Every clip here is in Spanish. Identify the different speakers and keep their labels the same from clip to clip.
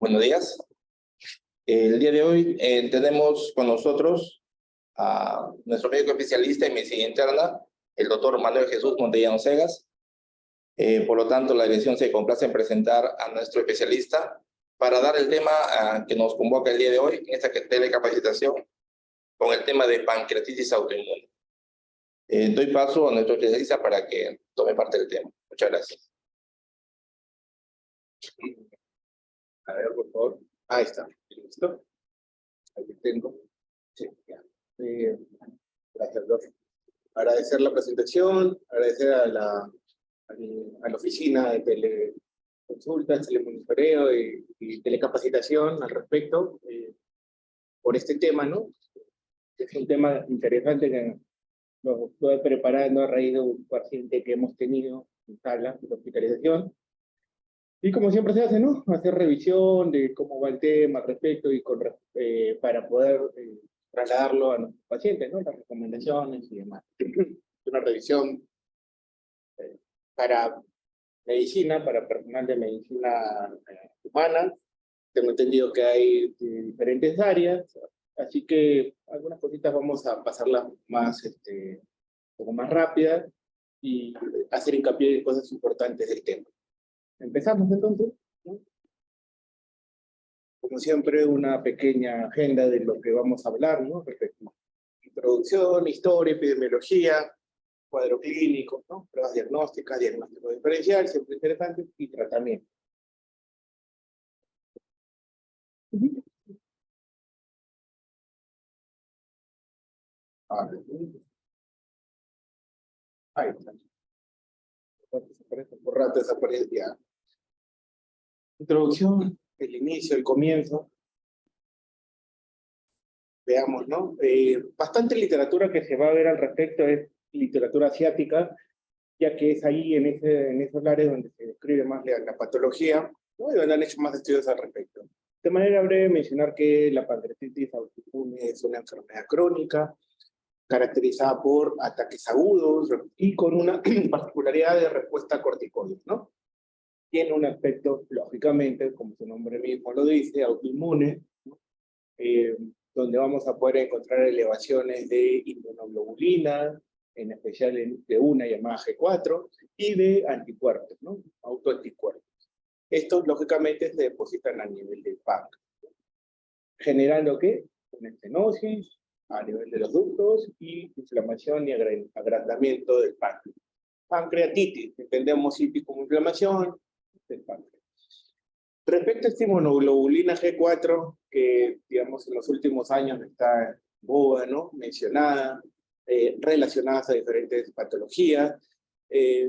Speaker 1: Buenos días. El día de hoy tenemos con nosotros a nuestro médico especialista en medicina interna, el doctor Manuel Jesús Montellano Segas. Por lo tanto, la dirección se complace en presentar a nuestro especialista para dar el tema que nos convoca el día de hoy en esta telecapacitación con el tema de pancreatitis autoinmune. Doy paso a nuestro especialista para que tome parte del tema. Muchas gracias.
Speaker 2: A ver, por favor. Ahí está. ¿Listo? Aquí tengo. Sí, ya. Gracias, doctor. Agradecer la presentación, agradecer a la oficina de teleconsultas, telemonitoreo y telecapacitación al respecto por este tema, ¿no? Es un tema interesante que nos estoy preparando a raíz de un paciente que hemos tenido en sala de hospitalización. Y como siempre se hace, ¿no? Hacer revisión de cómo va el tema al respecto y para poder trasladarlo a nuestros pacientes, ¿no? Las recomendaciones y demás. Una revisión para medicina, para personal de medicina humana. Tengo entendido que hay diferentes áreas, así que algunas cositas vamos a pasarlas más, un poco más rápidas y hacer hincapié en cosas importantes del tema. Empezamos entonces, ¿no? Como siempre, una pequeña agenda de lo que vamos a hablar, ¿no? Respecto. Introducción, historia, epidemiología, cuadro clínico, ¿no? Pruebas diagnósticas, diagnóstico diferencial, siempre interesante, y tratamiento. Ahí está. Por rato desaparece ya. Introducción, el inicio, el comienzo. Veamos, ¿no? Bastante literatura que se va a ver al respecto es literatura asiática, ya que es ahí en esos lares donde se describe más la patología, ¿no? Y donde han hecho más estudios al respecto. De manera breve mencionar que la pancreatitis autoinmune es una enfermedad crónica, caracterizada por ataques agudos y con una particularidad de respuesta a corticoides, ¿no? Tiene un aspecto, lógicamente, como su nombre mismo lo dice, autoinmune, ¿no? Donde vamos a poder encontrar elevaciones de inmunoglobulina, en especial de una llamada G4, y de anticuerpos, ¿no? Autoanticuerpos. Estos, lógicamente, se depositan a nivel del páncreas, generando ¿qué? Una estenosis a nivel de los ductos y inflamación y agrandamiento del páncreas. Pancreatitis, entendemos sí como inflamación del páncreas. Respecto a esta inmunoglobulina G4, que digamos en los últimos años está en boga, ¿no? Mencionada, relacionadas a diferentes patologías,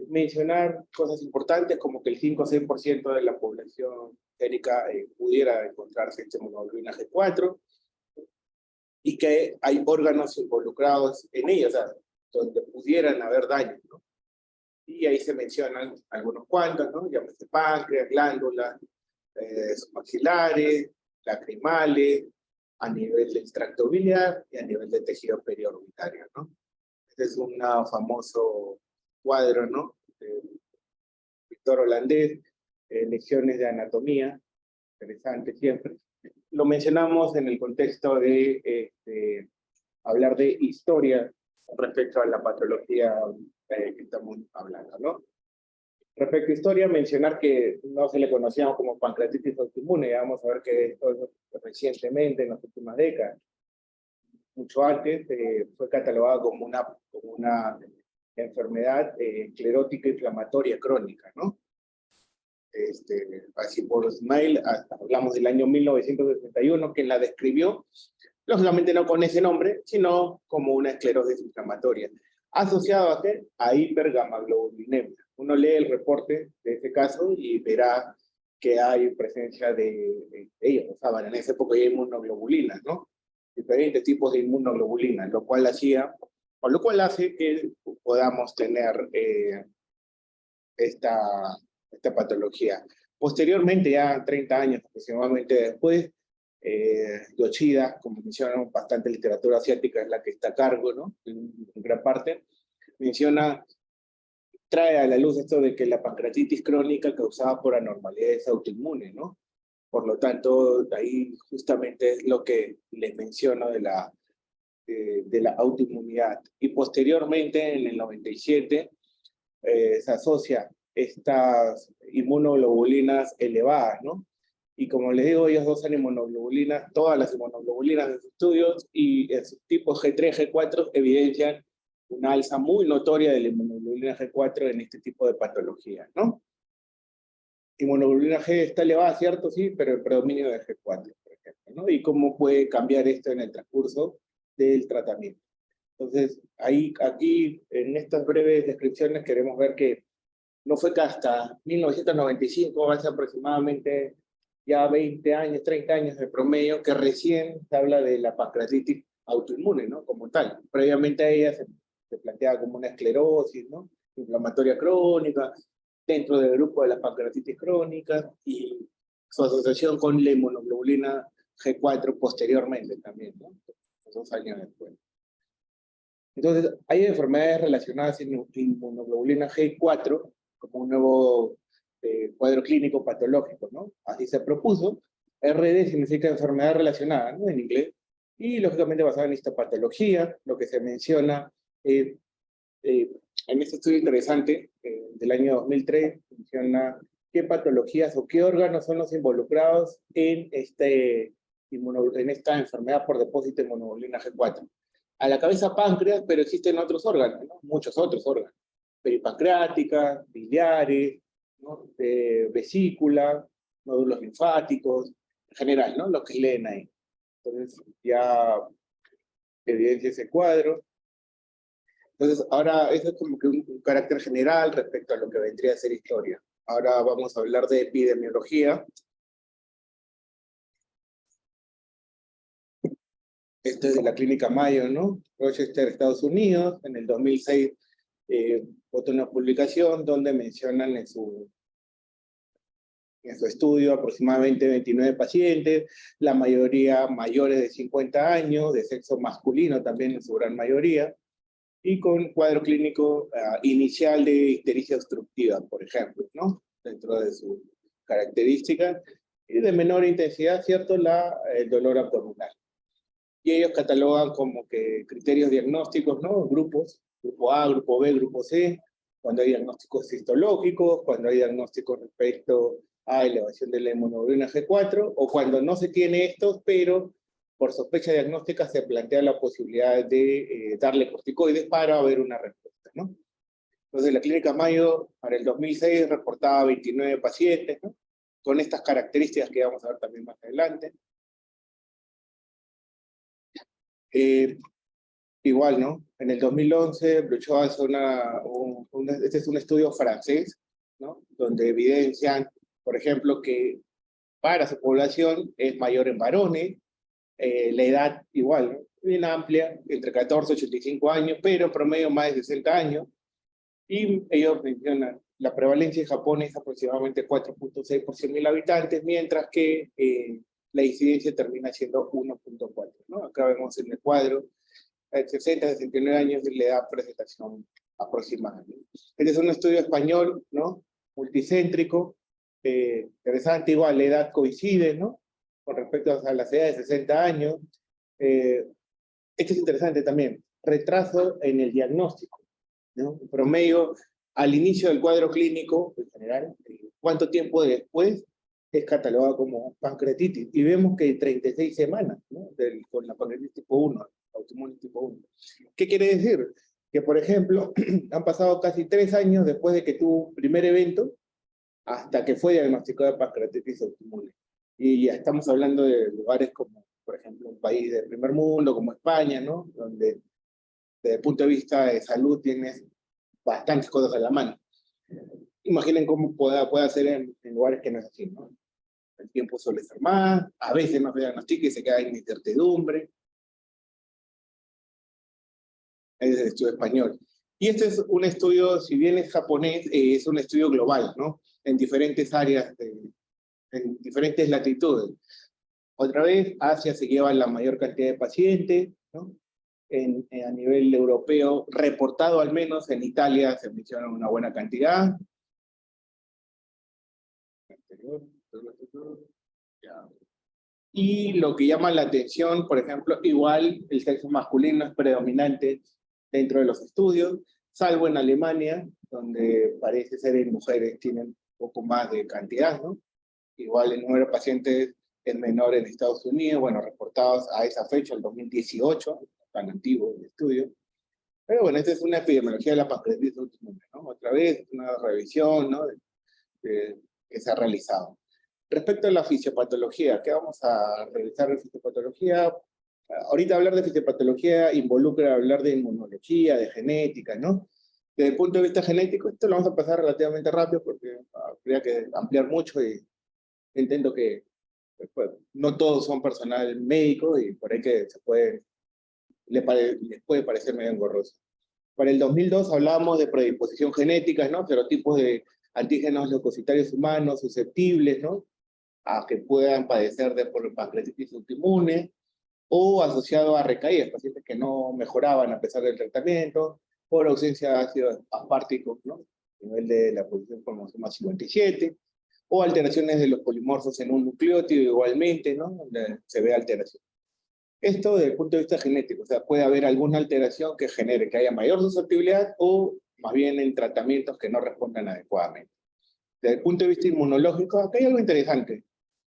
Speaker 2: mencionar cosas importantes como que el 5 o 6% de la población sérica pudiera encontrarse esta inmunoglobulina G4, y que hay órganos involucrados en ella, o sea, donde pudieran haber daño, ¿no? Y ahí se mencionan algunos cuantos, ¿no? Llámese páncreas, glándulas, maxilares, lacrimales, a nivel del tracto biliar y a nivel del tejido periorbitario, ¿no? Este es un famoso cuadro, ¿no? De Víctor Holandés, lecciones de anatomía, interesante siempre. Lo mencionamos en el contexto de hablar de historia respecto a la patología que estamos hablando, ¿no? Respecto a historia, mencionar que no se le conocía como pancreatitis autoinmune. Vamos a ver que esto recientemente, en las últimas décadas, mucho antes, fue catalogada como una enfermedad esclerótica inflamatoria crónica, ¿no? Así por Smile, hablamos del año 1961, que la describió, lógicamente no con ese nombre, sino como una esclerosis inflamatoria, asociado a ¿qué? A hipergamaglobulinemia. Uno lee el reporte de ese caso y verá que hay presencia de ellos, o sea, en esa época hay inmunoglobulinas, ¿no? Diferentes tipos de inmunoglobulinas, lo cual hace que podamos tener esta patología. Posteriormente, ya 30 años aproximadamente después, Yoshida, como mencionaron, bastante literatura asiática es la que está a cargo, ¿no? En gran parte, trae a la luz esto de que la pancreatitis crónica causada por anormalidades autoinmunes, ¿no? Por lo tanto, ahí justamente es lo que les menciono de la autoinmunidad. Y posteriormente, en el 97, se asocia estas inmunoglobulinas elevadas, ¿no? Y como les digo, ellos dosan inmunoglobulinas, todas las inmunoglobulinas de sus estudios, y en sus tipos G3, G4 evidencian una alza muy notoria de la inmunoglobulina G4 en este tipo de patologías, ¿no? Inmunoglobulina G está elevada, ¿cierto? Sí, pero el predominio de G4, por ejemplo, ¿no? Y cómo puede cambiar esto en el transcurso del tratamiento. Entonces, aquí, en estas breves descripciones, queremos ver que no fue que hasta 1995, hace aproximadamente ya 20 años, 30 años de promedio, que recién se habla de la pancreatitis autoinmune, ¿no? Como tal. Previamente a ella se planteaba como una esclerosis, ¿no? Inflamatoria crónica, dentro del grupo de la pancreatitis crónica, y su asociación con la inmunoglobulina G4 posteriormente también, ¿no? 2 años después. Entonces, hay enfermedades relacionadas con inmunoglobulina G4 como un nuevo cuadro clínico patológico, ¿no? Así se propuso. RD significa enfermedad relacionada, ¿no? En inglés. Y, lógicamente, basada en histopatología, lo que se menciona en este estudio interesante del año 2003, menciona qué patologías o qué órganos son los involucrados en esta enfermedad por depósito de inmunoglobulina G4. A la cabeza páncreas, pero existen otros órganos, ¿no? Muchos otros órganos. Peripancreática, biliares, ¿no? Vesícula, nódulos linfáticos, en general, ¿no? Lo que leen ahí. Entonces, ya evidencia ese cuadro. Entonces, ahora eso es como que un carácter general respecto a lo que vendría a ser historia. Ahora vamos a hablar de epidemiología. Esto es de la Clínica Mayo, ¿no? Rochester, Estados Unidos. En el 2006 votó una publicación donde mencionan en su estudio aproximadamente 29 pacientes, la mayoría mayores de 50 años, de sexo masculino también en su gran mayoría, y con cuadro clínico inicial de ictericia obstructiva, por ejemplo, ¿no? Dentro de sus características, y de menor intensidad, ¿cierto? El dolor abdominal. Y ellos catalogan como que criterios diagnósticos, ¿no? Grupos, grupo A, grupo B, grupo C, cuando hay diagnósticos histológicos, cuando hay diagnósticos respecto a elevación de la inmunoglobulina G4, o cuando no se tiene estos, pero por sospecha diagnóstica se plantea la posibilidad de darle corticoides para ver una respuesta, ¿no? Entonces la Clínica Mayo para el 2006 reportaba 29 pacientes, ¿no? Con estas características que vamos a ver también más adelante. Igual, ¿no? En el 2011, Bruchot hace este es un estudio francés, ¿no? Donde evidencian, por ejemplo, que para su población es mayor en varones, la edad igual, ¿no? Bien amplia, entre 14 y 85 años, pero promedio más de 60 años. Y ellos mencionan, la prevalencia en Japón es aproximadamente 4.6 por 100.000 habitantes, mientras que la incidencia termina siendo 1.4, ¿no? Acá vemos en el cuadro, 60 a 69 años de la edad presentación aproximada. Este es un estudio español, ¿no? Multicéntrico, interesante, igual la edad coincide, ¿no? Con respecto a las edades de 60 años. Esto es interesante también, retraso en el diagnóstico, ¿no? En promedio, al inicio del cuadro clínico, en general, ¿cuánto tiempo después es catalogado como pancreatitis? Y vemos que 36 semanas, ¿no? Con la pancreatitis tipo 1, autoinmune tipo 1. ¿Qué quiere decir? Que, por ejemplo, han pasado casi 3 años después de que tuvo un primer evento, hasta que fue diagnosticado de pancreatitis autoinmune. Y ya estamos hablando de lugares como, por ejemplo, un país del primer mundo, como España, ¿no? Donde, desde el punto de vista de salud, tienes bastantes cosas a la mano. Imaginen cómo puede ser en lugares que no es así, ¿no? El tiempo suele ser más, a veces no se diagnostica y se queda en incertidumbre. Es el estudio español. Y este es un estudio, si bien es japonés, es un estudio global, ¿no? En diferentes áreas, en diferentes latitudes. Otra vez, Asia se lleva la mayor cantidad de pacientes, ¿no? A nivel europeo, reportado al menos, en Italia se menciona una buena cantidad. ¿ya? Y lo que llama la atención, por ejemplo, igual el sexo masculino es predominante dentro de los estudios, salvo en Alemania, donde parece ser en mujeres tienen un poco más de cantidad, ¿no? Igual el número de pacientes es menor en Estados Unidos, bueno, reportados a esa fecha, el 2018, tan antiguo el estudio. Pero bueno, esta es una epidemiología de la pancreatitis autoinmune, ¿no? Otra vez, una revisión, ¿no? Que se ha realizado. Respecto a la fisiopatología, ¿qué vamos a revisar de fisiopatología? Ahorita hablar de fisiopatología involucra hablar de inmunología, de genética, ¿no? Desde el punto de vista genético, esto lo vamos a pasar relativamente rápido porque habría que ampliar mucho y entiendo que pues, no todos son personal médico y por ahí que les puede parecer medio engorroso. Para el 2002 hablábamos de predisposición genética, ¿no? Serotipos de antígenos leucocitarios humanos susceptibles, ¿no? A que puedan padecer de por pancreatitis autoinmune, o asociado a recaídas, pacientes que no mejoraban a pesar del tratamiento, por ausencia de ácidos asparticos, ¿no? A nivel de la posición cromosoma 57, o alteraciones de los polimorfos en un nucleótido igualmente, ¿no? Donde se ve alteración. Esto desde el punto de vista genético, o sea, puede haber alguna alteración que genere que haya mayor susceptibilidad o más bien en tratamientos que no respondan adecuadamente. Desde el punto de vista inmunológico, acá hay algo interesante,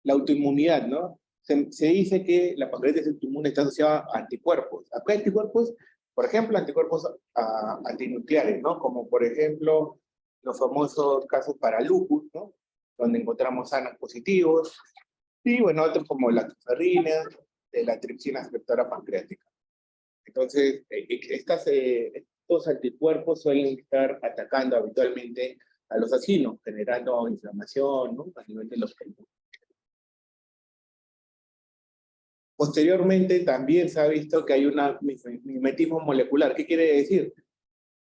Speaker 2: la autoinmunidad, ¿no? Se dice que la pancreatitis autoinmune está asociada a anticuerpos. Acá hay anticuerpos, por ejemplo, anticuerpos antinucleares, ¿no? Como por ejemplo los famosos casos para lupus, ¿no? Donde encontramos sanos positivos, y bueno, otros como la lactoferrina, de la tripsina receptora pancreática. Entonces, estos anticuerpos suelen estar atacando habitualmente a los acinos, generando inflamación, ¿no? A nivel de los pulmones. Posteriormente, también se ha visto que hay un mimetismo molecular. ¿Qué quiere decir?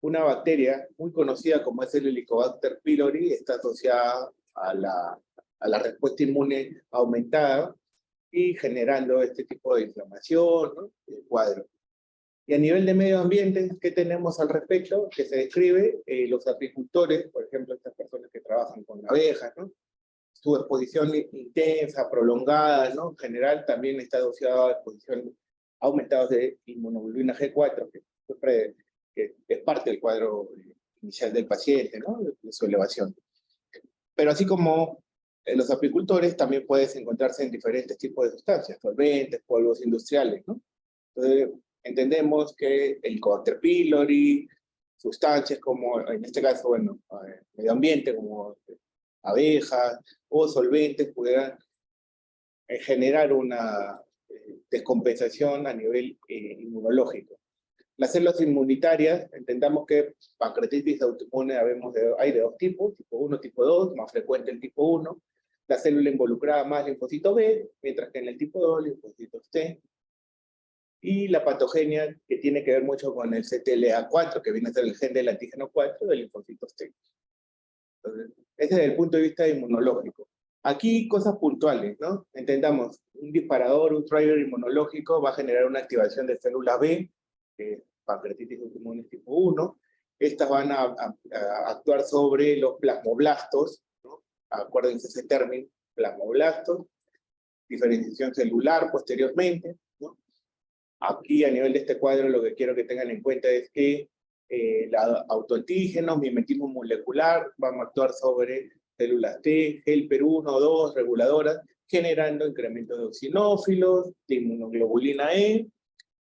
Speaker 2: Una bacteria muy conocida como es el Helicobacter pylori está asociada a la respuesta inmune aumentada y generando este tipo de inflamación, ¿no? El cuadro. Y a nivel de medio ambiente, ¿qué tenemos al respecto? Que se describe los apicultores, por ejemplo, estas personas que trabajan con abejas, ¿no? Su exposición intensa, prolongada, ¿no? En general también está asociada a exposición aumentados de inmunoglobulina G4, que es parte del cuadro inicial del paciente, ¿no? De su elevación. Pero así como en los apicultores, también puedes encontrarse en diferentes tipos de sustancias, solventes, polvos industriales, ¿no? Entonces, entendemos que el Helicobacter pylori, sustancias como, en este caso, bueno, medio ambiente, como abejas o solventes, pudieran generar una descompensación a nivel inmunológico. Las células inmunitarias, entendamos que pancreatitis autoinmune hay de dos tipos, tipo 1, tipo 2, más frecuente el tipo 1. La célula involucrada más linfocito B, mientras que en el tipo 2, linfocitos T. Y la patogenia, que tiene que ver mucho con el CTLA4, que viene a ser el gen del antígeno 4 del linfocitos T. Entonces, ese es desde el punto de vista inmunológico. Aquí cosas puntuales, ¿no? Entendamos, un disparador, un driver inmunológico va a generar una activación de células B, que es pancreatitis autoinmune tipo 1. Estas van a actuar sobre los plasmoblastos, ¿no? Acuérdense ese término, plasmoblastos, diferenciación celular posteriormente, ¿no? Aquí a nivel de este cuadro lo que quiero que tengan en cuenta es que autoantígenos, mimetismo molecular, vamos a actuar sobre células T, helper 1, 2, reguladoras, generando incremento de eosinófilos, de inmunoglobulina E,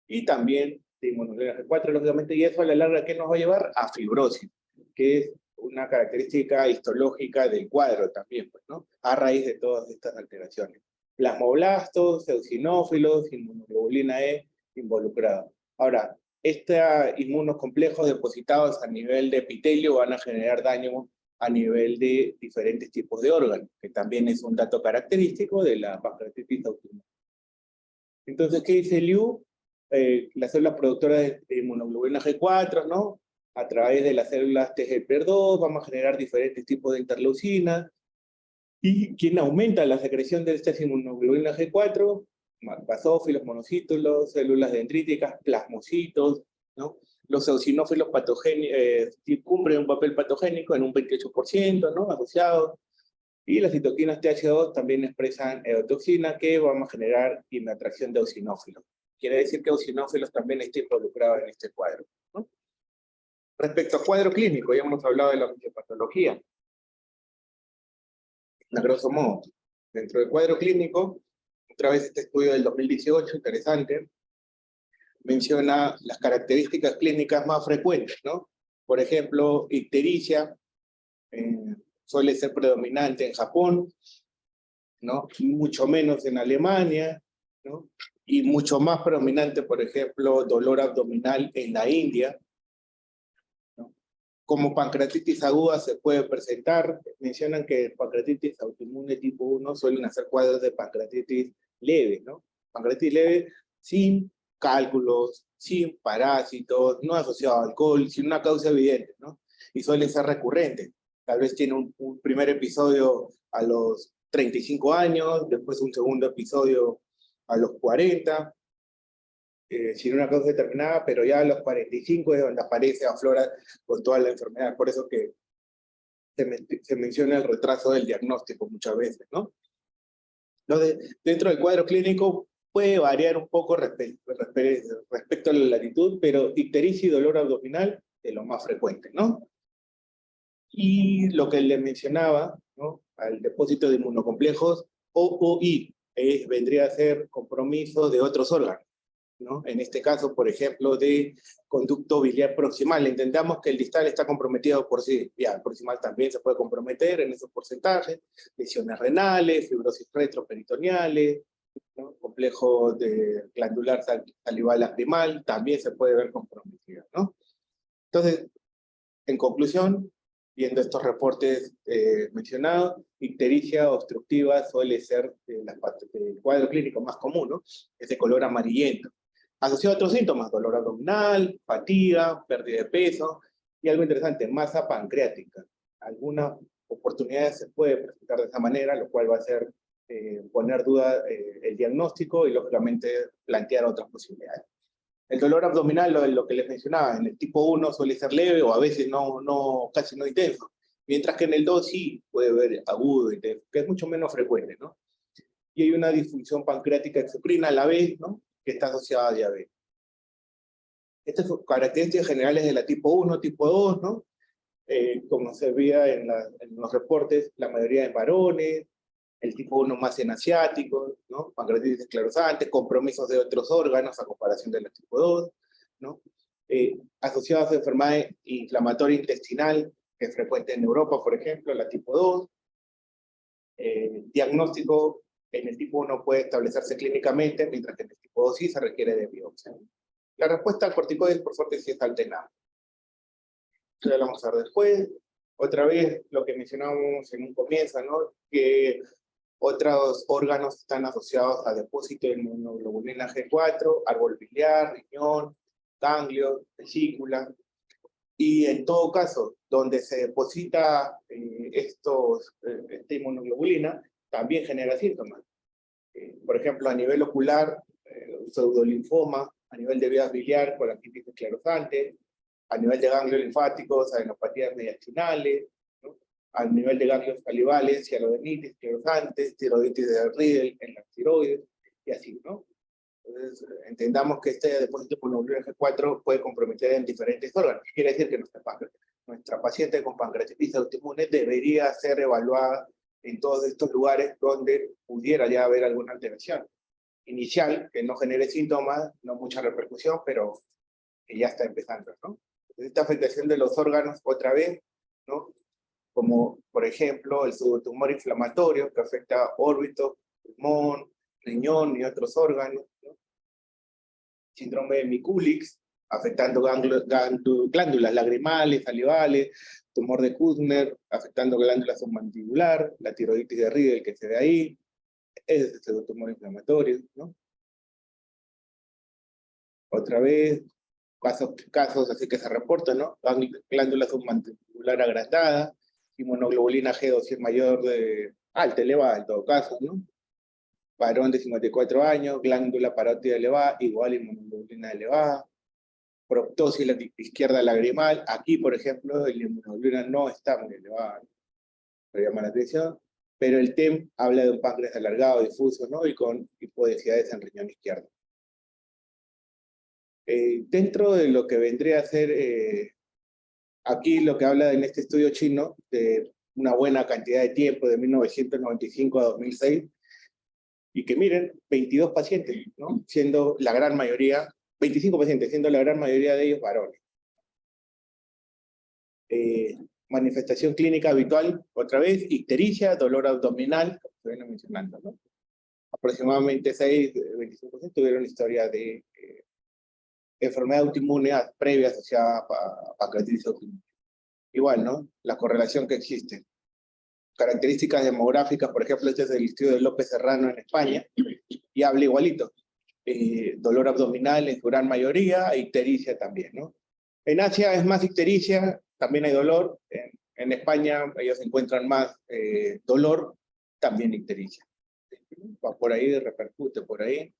Speaker 2: y también de inmunoglobulina G4, lógicamente, y eso a la larga, ¿qué nos va a llevar? A fibrosis, que es una característica histológica del cuadro también, pues, ¿no? A raíz de todas estas alteraciones. Plasmoblastos, eosinófilos, inmunoglobulina E involucrada. Ahora, estos inmunos complejos depositados a nivel de epitelio van a generar daño a nivel de diferentes tipos de órganos, que también es un dato característico de la pancreatitis autoinmune. Entonces, ¿qué dice Liu? Las células productoras de inmunoglobulina G4, ¿no? A través de las células TGP2 vamos a generar diferentes tipos de interleucinas. ¿Y quién aumenta la secreción de estas inmunoglobulinas G4? Basófilos, monocítulos, células dendríticas, plasmocitos, ¿no? Los eosinófilos cumplen un papel patogénico en un 28%, ¿no? Asociados. Y las citoquinas TH2 también expresan eotoxina que vamos a generar inatracción de eosinófilos. Quiere decir que eosinófilos también está involucrado en este cuadro, ¿no? Respecto al cuadro clínico, ya hemos hablado de la fisiopatología. A grosso modo, dentro del cuadro clínico, otra vez este estudio del 2018, interesante, menciona las características clínicas más frecuentes, ¿no? Por ejemplo, ictericia, suele ser predominante en Japón, ¿no? Mucho menos en Alemania, ¿no? Y mucho más predominante, por ejemplo, dolor abdominal en la India, ¿no? Como pancreatitis aguda se puede presentar, mencionan que pancreatitis autoinmune tipo 1 suelen hacer cuadros de pancreatitis leve, ¿no? Pancreatitis leve sin cálculos, sin parásitos, no asociado a alcohol, sin una causa evidente, ¿no? Y suele ser recurrente. Tal vez tiene un primer episodio a los 35 años, después un segundo episodio a los 40, sin una causa determinada, pero ya a los 45 es donde aparece, aflora con toda la enfermedad. Por eso que se menciona el retraso del diagnóstico muchas veces, ¿no? Entonces, dentro del cuadro clínico puede variar un poco respecto a la latitud, pero ictericia y dolor abdominal es lo más frecuente, ¿no? Y lo que le mencionaba, ¿no? Al depósito de inmunocomplejos, OI, vendría a ser compromiso de otros órganos, ¿no? En este caso, por ejemplo, de conducto biliar proximal. Entendamos que el distal está comprometido por sí, ya, el proximal también se puede comprometer en esos porcentajes, lesiones renales, fibrosis retroperitoneales, ¿no? Complejo de glandular salival lacrimal, también se puede ver comprometido, ¿no? Entonces, en conclusión, viendo estos reportes mencionados, ictericia obstructiva suele ser el cuadro clínico más común, ¿no? Es de color amarillento. Asociado a otros síntomas, dolor abdominal, fatiga, pérdida de peso, y algo interesante, masa pancreática. Algunas oportunidades se puede presentar de esa manera, lo cual va a ser poner duda el diagnóstico y lógicamente plantear otras posibilidades. El dolor abdominal, lo que les mencionaba, en el tipo 1 suele ser leve o a veces casi no intenso, mientras que en el 2 sí puede ver agudo, intenso, que es mucho menos frecuente, ¿no? Y hay una disfunción pancreática exocrina a la vez, ¿no? Que está asociada a diabetes. Estas son características generales de la tipo 1, tipo 2, ¿no? Como se veía en los reportes, la mayoría de varones, el tipo 1 más en asiáticos, ¿no? Pancreatitis esclerosante, compromisos de otros órganos a comparación de la tipo 2, ¿no? Asociados a enfermedad inflamatoria intestinal, que es frecuente en Europa, por ejemplo, la tipo 2. Diagnóstico en el tipo 1 puede establecerse clínicamente, mientras que en el tipo 2 sí se requiere de biopsia. La respuesta al corticoides, por suerte, sí está alternada. Ya lo vamos a ver después. Otra vez, lo que mencionábamos en un comienzo, ¿no? Que otros órganos están asociados a depósito de inmunoglobulina G4, árbol biliar, riñón, ganglio, vesícula. Y en todo caso, donde se deposita esta inmunoglobulina, también genera síntomas. Por ejemplo, a nivel ocular, pseudolinfoma, a nivel de vías biliar, colangitis esclerosante, a nivel de ganglios linfáticos, adenopatías mediastinales, ¿no? A nivel de ganglios salivales, cialodenitis, esclerosantes, tiroiditis de Riedel en las tiroides, y así, ¿no? Entonces, entendamos que este depósito de inmunoglobulina G4 puede comprometer en diferentes órganos. Quiere decir que nuestra paciente con pancreatitis autoinmune debería ser evaluada en todos estos lugares donde pudiera ya haber alguna alteración inicial, que no genere síntomas, no mucha repercusión, pero que ya está empezando, ¿no? Esta afectación de los órganos, otra vez, ¿no? Como, por ejemplo, el pseudotumor inflamatorio, que afecta órbitos, pulmón, riñón y otros órganos, ¿no? Síndrome de Mikulix, afectando glándulas lagrimales, salivales, tumor de Kussner, afectando glándula submandibular, la tiroiditis de Riedel que se ve ahí, es el pseudotumor inflamatorio, ¿no? Otra vez, casos así que se reportan, ¿no? Glándula submandibular agrandada, inmunoglobulina G2 si es mayor de alta, elevada en todo caso, ¿no? Varón de 54 años, glándula parótida elevada, igual inmunoglobulina elevada, proptosis la izquierda lagrimal, aquí por ejemplo la inmunoglobulina no está muy elevada, ¿no? Pero llama la atención. pero el TEM habla de un páncreas alargado, difuso, ¿no? Y con hipodensidades en riñón izquierdo. Dentro de lo que vendría a ser aquí lo que habla en este estudio chino de una buena cantidad de tiempo, de 1995 a 2006, y que miren, 22 pacientes, ¿no? Siendo la gran mayoría, 25 pacientes, siendo la gran mayoría de ellos varones. Manifestación clínica habitual, otra vez, ictericia, dolor abdominal, como se viene mencionando, ¿no? Aproximadamente 6-25% tuvieron historia de enfermedad autoinmune previa asociada a pancreatitis autoinmune. Igual, ¿no? La correlación que existe. Características demográficas, por ejemplo, este es el estudio de López Serrano en España, y habla igualito. Dolor abdominal en su gran mayoría, ictericia también, ¿no? En Asia es más ictericia, también hay dolor. En España ellos encuentran más dolor, también ictericia. Va por ahí, repercute por ahí.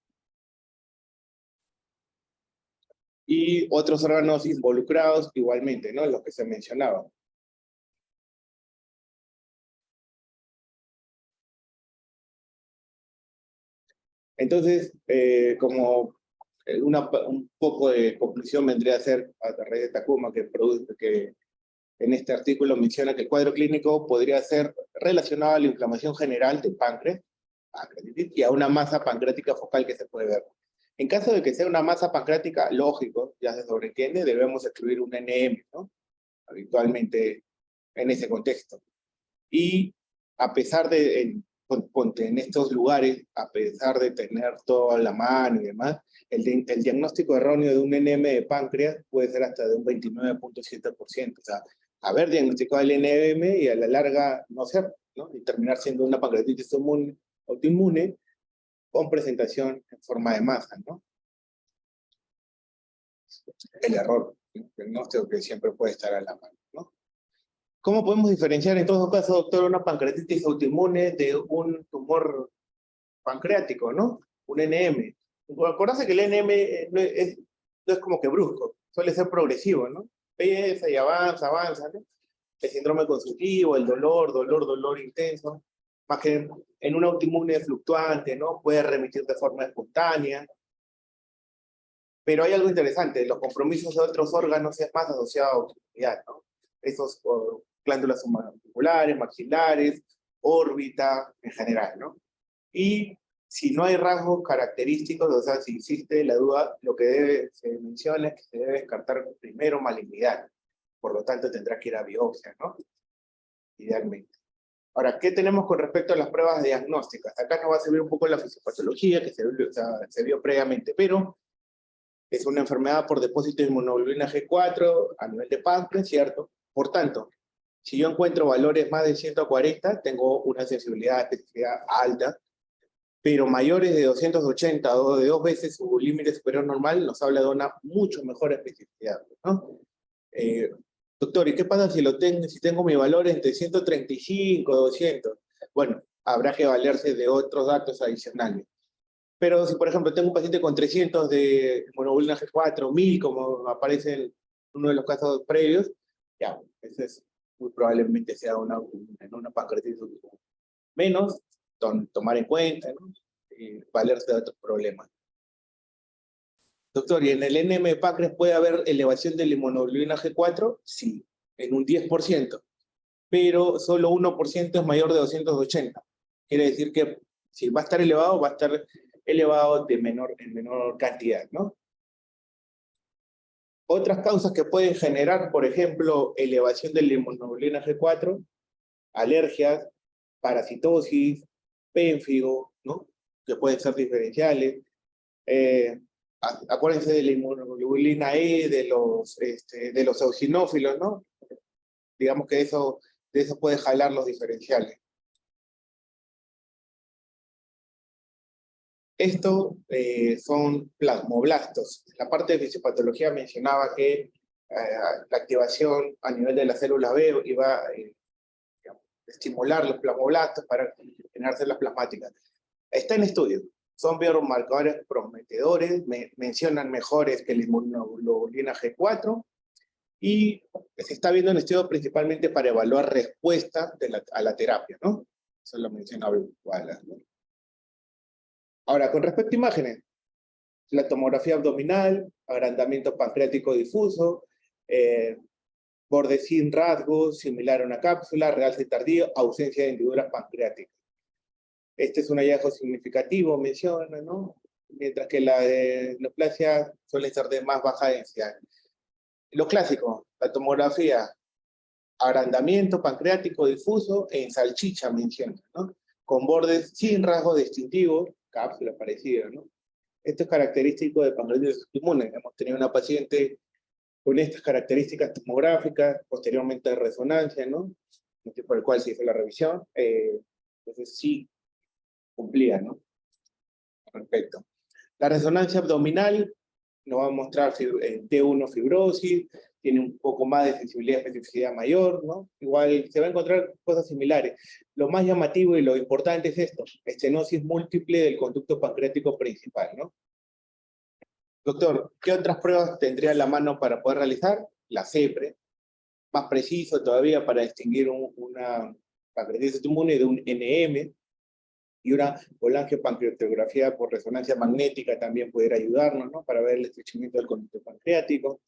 Speaker 2: Y otros órganos involucrados igualmente, ¿no? Los que se mencionaban. Entonces, como un poco de conclusión vendría a ser a raíz de Takuma, que en este artículo menciona que el cuadro clínico podría ser relacionado a la inflamación general del páncreas, y a una masa pancreática focal que se puede ver. En caso de que sea una masa pancreática, lógico, ya se sobreentiende, debemos excluir un NM, ¿no? Habitualmente en ese contexto. Y a pesar de, ponte en estos lugares, a pesar de tener toda la mano y demás, el diagnóstico erróneo de un NM de páncreas puede ser hasta de un 29.7%. O sea, haber diagnosticado el NM y a la larga no ser, ¿no? Y terminar siendo una pancreatitis autoinmune con presentación en forma de masa, ¿no? El error, el diagnóstico que siempre puede estar a la mano, ¿no? ¿Cómo podemos diferenciar en todo caso, doctor, una pancreatitis autoinmune de un tumor pancreático, ¿no? Un NM. Acuérdense que el NM no es como que brusco, suele ser progresivo, ¿no? Empieza y avanza, ¿no? El síndrome consultivo, el dolor intenso, más que en una autoinmune fluctuante, ¿no? Puede remitir de forma espontánea. Pero hay algo interesante, los compromisos de otros órganos es más asociado a autoinmunidad, ¿no? Esos glándulas submandibular, maxilares, órbita, en general, ¿no? Y si no hay rasgos característicos, o sea, si existe la duda, lo que se menciona es que se debe descartar primero malignidad. Por lo tanto, tendrá que ir a biopsia, ¿no? Idealmente. Ahora, ¿qué tenemos con respecto a las pruebas diagnósticas? Acá nos va a servir un poco la fisiopatología que se vio previamente, pero es una enfermedad por depósito de inmunoglobulina G4 a nivel de páncreas, ¿cierto? Por tanto, si yo encuentro valores más de 140, tengo una sensibilidad de especificidad alta, pero mayores de 280 o de 2 veces su límite superior normal nos habla de una mucho mejor especificidad, ¿no? Doctor, ¿y qué pasa si tengo mi valor entre 135 y 200? Bueno, habrá que valerse de otros datos adicionales. Pero si, por ejemplo, tengo un paciente con 300 de inmunoglobulina G4, 1000, como aparece en uno de los casos previos, ya, ese es, muy probablemente sea una pancreatitis menos, tomar en cuenta, ¿no? Valerse de otros problemas. Doctor, ¿y en el NM de páncreas puede haber elevación de la inmunoglobulina G4? Sí, en un 10%, pero solo 1% es mayor de 280. Quiere decir que si va a estar elevado, va a estar elevado en menor cantidad, ¿no? Otras causas que pueden generar, por ejemplo, elevación de la inmunoglobulina G4, alergias, parasitosis, pénfigo, ¿no? Que pueden ser diferenciales. Acuérdense de la inmunoglobulina E, de los eosinófilos, ¿no? Digamos que de eso puede jalar los diferenciales. Esto son plasmoblastos. La parte de fisiopatología mencionaba que la activación a nivel de las células B iba a estimular los plasmoblastos para generar células plasmáticas. Está en estudio. Son biomarcadores prometedores, mencionan mejores que la inmunoglobulina G4, y se está viendo en estudio principalmente para evaluar respuesta a la terapia, ¿no? Eso lo mencionaba Wallace, ¿no? Ahora, con respecto a imágenes, la tomografía abdominal, agrandamiento pancreático difuso, borde sin rasgos, similar a una cápsula, realce tardío, ausencia de hendiduras pancreáticas. Este es un hallazgo significativo, menciona, ¿no? Mientras que la de neoplasia suele ser de más baja densidad. Lo clásico, la tomografía, agrandamiento pancreático difuso en salchicha, menciona, ¿no? Con bordes sin rasgos distintivos, cápsula parecida, ¿no? Esto es característico de pancreatitis autoinmune. Hemos tenido una paciente con estas características tomográficas, posteriormente de resonancia, ¿no? Por el cual se hizo la revisión. Entonces sí cumplía, ¿no? Perfecto. La resonancia abdominal nos va a mostrar T1 fibrosis, tiene un poco más de sensibilidad y especificidad mayor, ¿no? Igual se va a encontrar cosas similares. Lo más llamativo y lo importante es esto, estenosis múltiple del conducto pancreático principal, ¿no? Doctor, ¿qué otras pruebas tendría a la mano para poder realizar? La CEPRE, más preciso todavía para distinguir una pancreatitis autoinmune de un NM, y una colangiopancreatografía por resonancia magnética también pudiera ayudarnos, ¿no? Para ver el estrechamiento del conducto pancreático.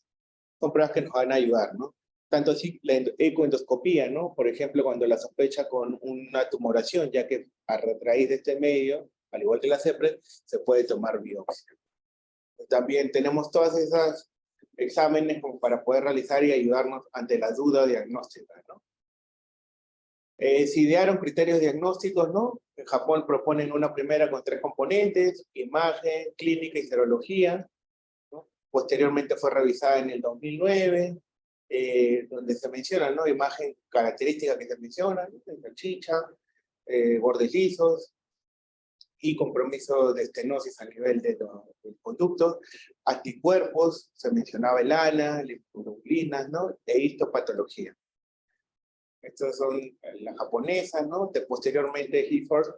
Speaker 2: Son pruebas que nos van a ayudar, ¿no? Tanto así la ecoendoscopía, ¿no? Por ejemplo, cuando la sospecha con una tumoración, ya que a raíz de este medio, al igual que la CEPRE, se puede tomar biopsia. También tenemos todas esas exámenes como para poder realizar y ayudarnos ante la duda diagnóstica, ¿no? Se idearon criterios diagnósticos, ¿no? En Japón proponen una primera con 3 componentes, imagen, clínica y serología, ¿no? Posteriormente fue revisada en el 2009, donde se menciona, ¿no? Imagen característica que se menciona, ¿no? Salchicha, bordes lisos, y compromiso de estenosis a nivel de los conductos, anticuerpos, se mencionaba el ANA, linfoglobulinas, ¿no? E histopatología. Estas son las japonesas, ¿no? Posteriormente, Gifford,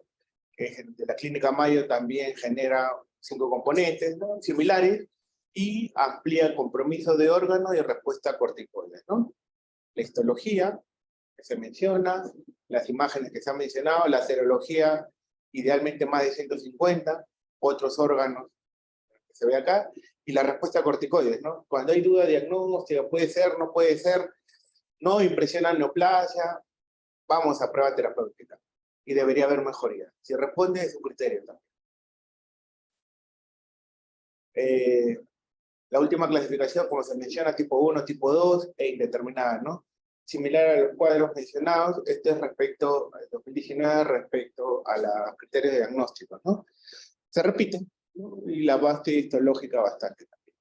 Speaker 2: que es de la clínica Mayo, también genera 5 componentes, ¿no? Similares, y amplía el compromiso de órganos y respuesta a corticoides, ¿no? La histología, que se menciona, las imágenes que se han mencionado, la serología, idealmente más de 150, otros órganos que se ve acá, y la respuesta a corticoides, ¿no? Cuando hay duda diagnóstica, puede ser, no puede ser, no impresiona neoplasia, vamos a prueba terapéutica, y debería haber mejoría. Si responde, es un criterio también. La última clasificación, como se menciona, tipo 1, tipo 2, e indeterminada, ¿no? Similar a los cuadros mencionados, este es respecto al 2019, respecto a los criterios diagnósticos, ¿no? Se repiten, ¿no? Y la base histológica bastante también.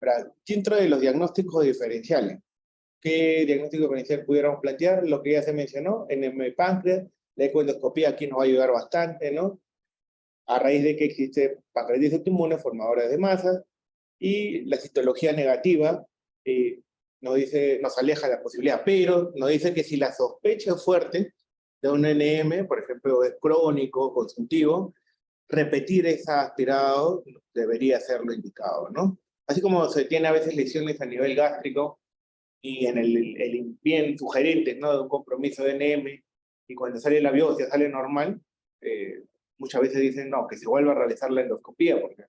Speaker 2: Ahora, dentro de los diagnósticos diferenciales, ¿qué diagnóstico diferencial pudiéramos plantear? Lo que ya se mencionó, NM páncreas, la ecoendoscopía aquí nos va a ayudar bastante, ¿no? A raíz de que existe pancreatitis autoinmune, formadora de masas, y la citología negativa nos aleja de la posibilidad, pero nos dice que si la sospecha es fuerte de un NM, por ejemplo, es crónico, consultivo, repetir ese aspirado debería ser lo indicado, ¿no? Así como se tiene a veces lesiones a nivel gástrico, y en el bien sugerente, ¿no? De un compromiso de NM, y cuando sale la biopsia sale normal, muchas veces dicen, no, que se vuelva a realizar la endoscopía, porque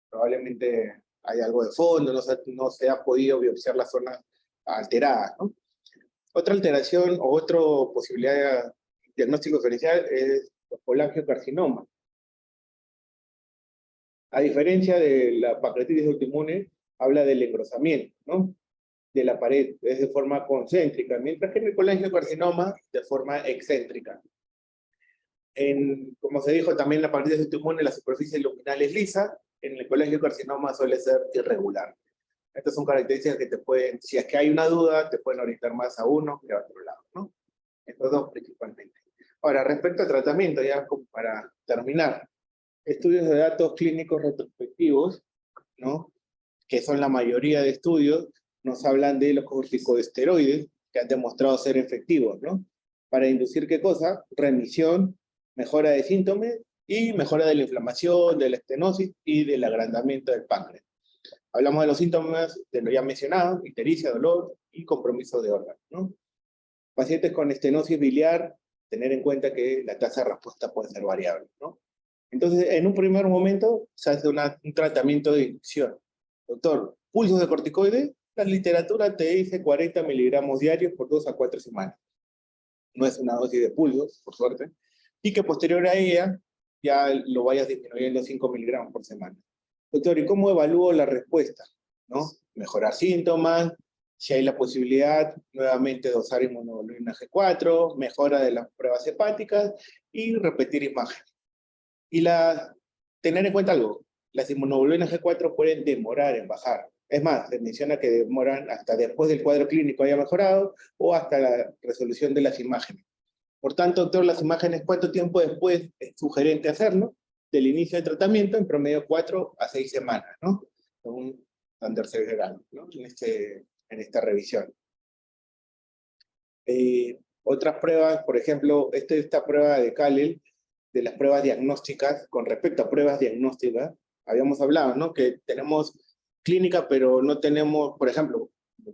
Speaker 2: probablemente hay algo de fondo, no se ha podido biopsiar las zonas alteradas, ¿no? Otra alteración o otra posibilidad de diagnóstico diferencial es el colangiocarcinoma. A diferencia de la pancreatitis autoinmune, habla del engrosamiento, ¿no? De la pared, es de forma concéntrica, mientras que en el colangiocarcinoma, de forma excéntrica. Como se dijo también, la pancreatitis autoinmune, la superficie luminal es lisa, en el colangiocarcinoma suele ser irregular. Estas son características que te pueden, si es que hay una duda, te pueden orientar más a uno que a otro lado, ¿no? Estos dos principalmente. Ahora, respecto al tratamiento, ya como para terminar, estudios de datos clínicos retrospectivos, ¿no? Que son la mayoría de estudios, nos hablan de los corticosteroides que han demostrado ser efectivos, ¿no? Para inducir, ¿qué cosa? Remisión, mejora de síntomas y mejora de la inflamación, de la estenosis y del agrandamiento del páncreas. Hablamos de los síntomas de lo ya mencionado, ictericia, dolor y compromiso de órganos, ¿no? Pacientes con estenosis biliar tener en cuenta que la tasa de respuesta puede ser variable, ¿no? Entonces, en un primer momento, se hace un tratamiento de inducción. Doctor, pulsos de corticoides, la literatura te dice 40 miligramos diarios por 2 a 4 semanas. No es una dosis de pulsos, por suerte. Y que posterior a ella, ya lo vayas disminuyendo 5 miligramos por semana. Doctor, ¿y cómo evalúo la respuesta? ¿No? Mejorar síntomas, si hay la posibilidad, nuevamente dosar inmunoglobulina G4, mejora de las pruebas hepáticas y repetir imagen. Y tener en cuenta algo, las inmunoglobulinas G4 pueden demorar en bajar. Es más, se menciona que demoran hasta después del cuadro clínico haya mejorado o hasta la resolución de las imágenes. Por tanto, doctor, las imágenes, ¿cuánto tiempo después es sugerente hacerlo? Del inicio del tratamiento, en promedio 4 a 6 semanas, ¿no? Según Sander Severano, ¿no? En esta revisión. Otras pruebas, por ejemplo, esta prueba de Kallel, de las pruebas diagnósticas, con respecto a pruebas diagnósticas, habíamos hablado, ¿no? Que tenemos clínica, pero no tenemos, por ejemplo,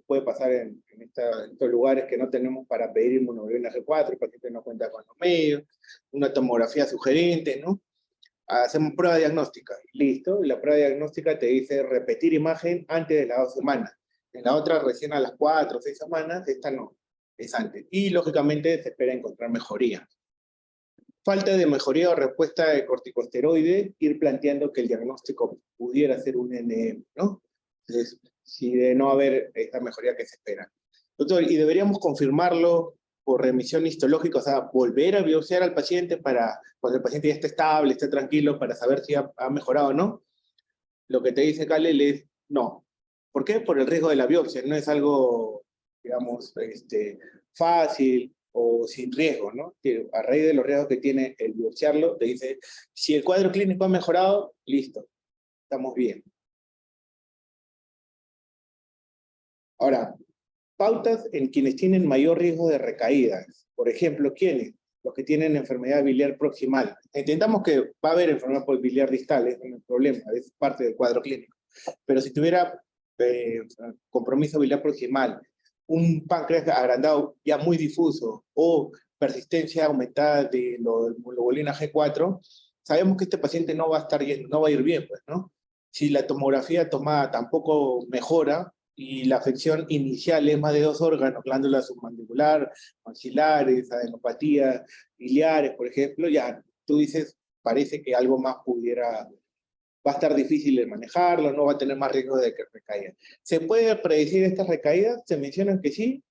Speaker 2: puede pasar en estos lugares que no tenemos para pedir inmunoglobulina G4, el paciente no cuenta con los medios, una tomografía sugerente, ¿no? Hacemos prueba diagnóstica, listo, y la prueba diagnóstica te dice repetir imagen antes de las 2 semanas. En la otra recién a las 4 o 6 semanas, esta no, es antes. Y lógicamente se espera encontrar mejoría. Falta de mejoría o respuesta de corticosteroide, ir planteando que el diagnóstico pudiera ser un NM, ¿no? Entonces, si de no haber esta mejoría que se espera. Doctor, ¿y deberíamos confirmarlo por remisión histológica, o sea, volver a biopsiar al paciente para, cuando el paciente ya esté estable, esté tranquilo, para saber si ha mejorado o no? Lo que te dice Kallel es no. ¿Por qué? Por el riesgo de la biopsia, no es algo, digamos, fácil o sin riesgo, ¿no? A raíz de los riesgos que tiene el biopsiarlo, te dice, si el cuadro clínico ha mejorado, listo, estamos bien. Ahora, pautas en quienes tienen mayor riesgo de recaídas. Por ejemplo, ¿quiénes? Los que tienen enfermedad biliar proximal. Entendamos que va a haber enfermedad biliar distal, es un problema, es parte del cuadro clínico. Pero si tuviera compromiso biliar proximal, un páncreas agrandado ya muy difuso, o persistencia aumentada de la globulina G4, sabemos que este paciente no va a estar bien, no va a ir bien, pues, ¿no? Si la tomografía tomada tampoco mejora, y la afección inicial es más de 2 órganos, glándula submandibular, maxilares, adenopatía, biliares, por ejemplo, ya tú dices, parece que algo más va a estar difícil de manejarlo, no va a tener más riesgo de que recaiga. ¿Se puede predecir estas recaídas? Se mencionan que sí,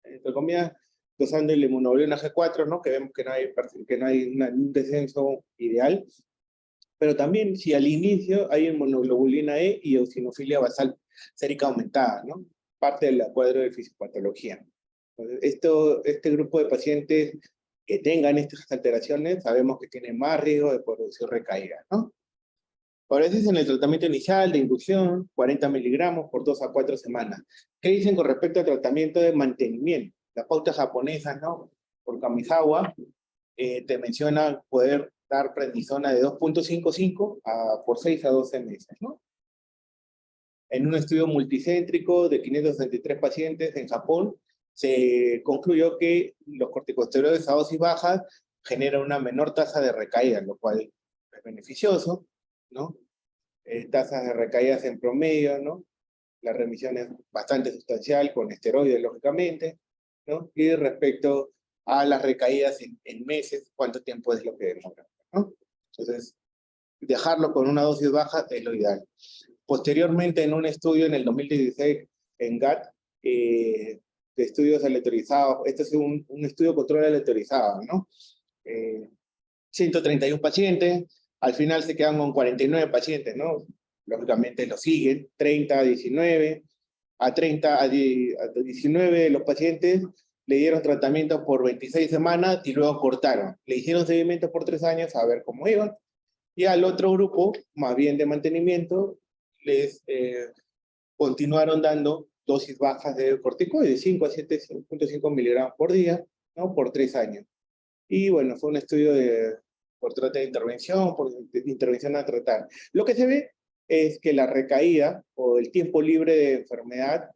Speaker 2: entre comillas, dosando el inmunoglobulina G4, ¿no? Que vemos que no hay un descenso ideal, pero también si al inicio hay inmunoglobulina E y eosinofilia basal sérica aumentada, ¿no? Parte del cuadro de fisiopatología. Entonces, este grupo de pacientes que tengan estas alteraciones, sabemos que tienen más riesgo de producir recaídas, ¿no? Ahora, ese es en el tratamiento inicial de inducción, 40 miligramos por 2 a 4 semanas. ¿Qué dicen con respecto al tratamiento de mantenimiento? La pauta japonesa, ¿no? Por Kamizawa, te menciona poder dar prednisona de 2.55 por 6 a 12 meses, ¿no? En un estudio multicéntrico de 563 pacientes en Japón, se concluyó que los corticosteroides a dosis bajas generan una menor tasa de recaída, lo cual es beneficioso, ¿no? Tasas de recaídas en promedio, ¿no? La remisión es bastante sustancial con esteroides, lógicamente, ¿no? Y respecto a las recaídas en meses, ¿cuánto tiempo es lo que demora, ¿no? Entonces, dejarlo con una dosis baja es lo ideal. Posteriormente, en un estudio en el 2016 en GATT, de estudios aleatorizados, este es un estudio control aleatorizado, ¿no? 131 pacientes, al final se quedan con 49 pacientes, ¿no? Lógicamente lo siguen, 30 a 19, a 30 a 19 de los pacientes le dieron tratamiento por 26 semanas y luego cortaron. Le hicieron seguimiento por 3 años a ver cómo iban. Y al otro grupo, más bien de mantenimiento, les continuaron dando dosis bajas de corticoides, 5 a 7.5 miligramos por día, ¿no? Por 3 años. Y bueno, fue un estudio por trata de intervención, por intervención a tratar. Lo que se ve es que la recaída o el tiempo libre de enfermedad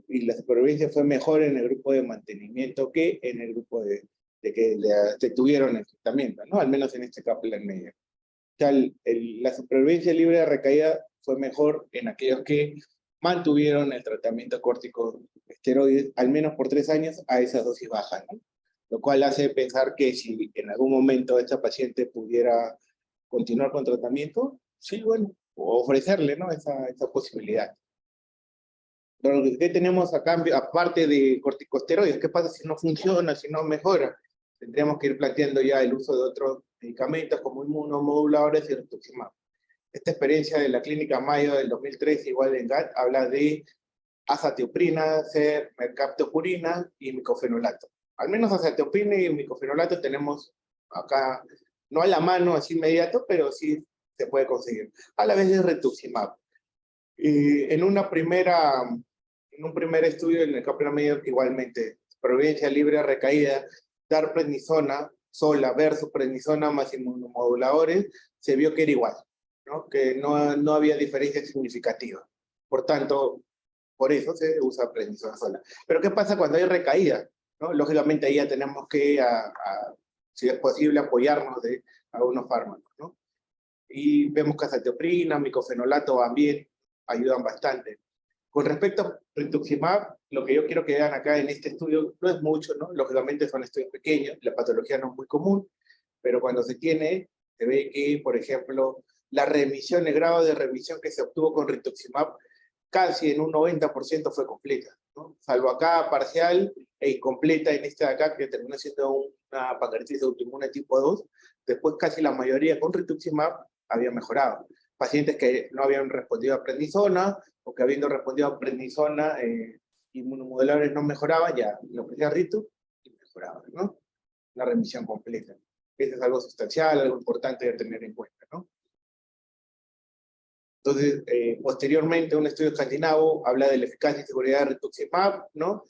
Speaker 2: y la supervivencia fue mejor en el grupo de mantenimiento que en el grupo de que tuvieron el tratamiento, ¿no? Al menos en este Kaplan Meier. O sea, la supervivencia libre de recaída fue mejor en aquellos que mantuvieron el tratamiento corticosteroides al menos por 3 años a esas dosis bajas, ¿no? Lo cual hace pensar que si en algún momento esta paciente pudiera continuar con tratamiento, sí, bueno, ofrecerle, ¿no? esa posibilidad. Pero ¿qué tenemos a cambio, aparte de corticosteroides? ¿Qué pasa si no funciona, si no mejora? Tendríamos que ir planteando ya el uso de otros medicamentos como inmunomoduladores y rituximab. Esta experiencia de la clínica Mayo del 2013, igual en GATT, habla de azatioprina, mercaptopurina y micofenolato. Al menos azatioprina y micofenolato tenemos acá, no a la mano así inmediato, pero sí se puede conseguir. A la vez de rituximab. En un primer estudio en el Kaplan Meier, igualmente, supervivencia libre recaída, dar prednisona sola versus prednisona más inmunomoduladores, se vio que era igual, ¿no? Que no había diferencia significativa. Por tanto, por eso se usa prednisona sola. Pero ¿qué pasa cuando hay recaída? ¿No? Lógicamente ahí ya tenemos que, si es posible, apoyarnos de algunos fármacos, ¿no? Y vemos que azatioprina, micofenolato van bien, ayudan bastante. Con respecto a rituximab, lo que yo quiero que vean acá en este estudio no es mucho, ¿no? Lógicamente son estudios pequeños, la patología no es muy común, pero cuando se tiene, se ve que, por ejemplo, la remisión, el grado de remisión que se obtuvo con rituximab, casi en un 90% fue completa, ¿no? Salvo acá parcial e incompleta en este de acá, que terminó siendo una pancreatitis autoinmune tipo 2, después casi la mayoría con rituximab había mejorado. Pacientes que no habían respondido a prednisona, o que habiendo respondido a prednisona, inmunomoduladores no mejoraban, ya lo que sea Ritu, y mejoraban, ¿no? La remisión completa. Eso es algo sustancial, algo importante de tener en cuenta, ¿no? Entonces, posteriormente, un estudio escandinavo habla de la eficacia y seguridad de rituximab, ¿no?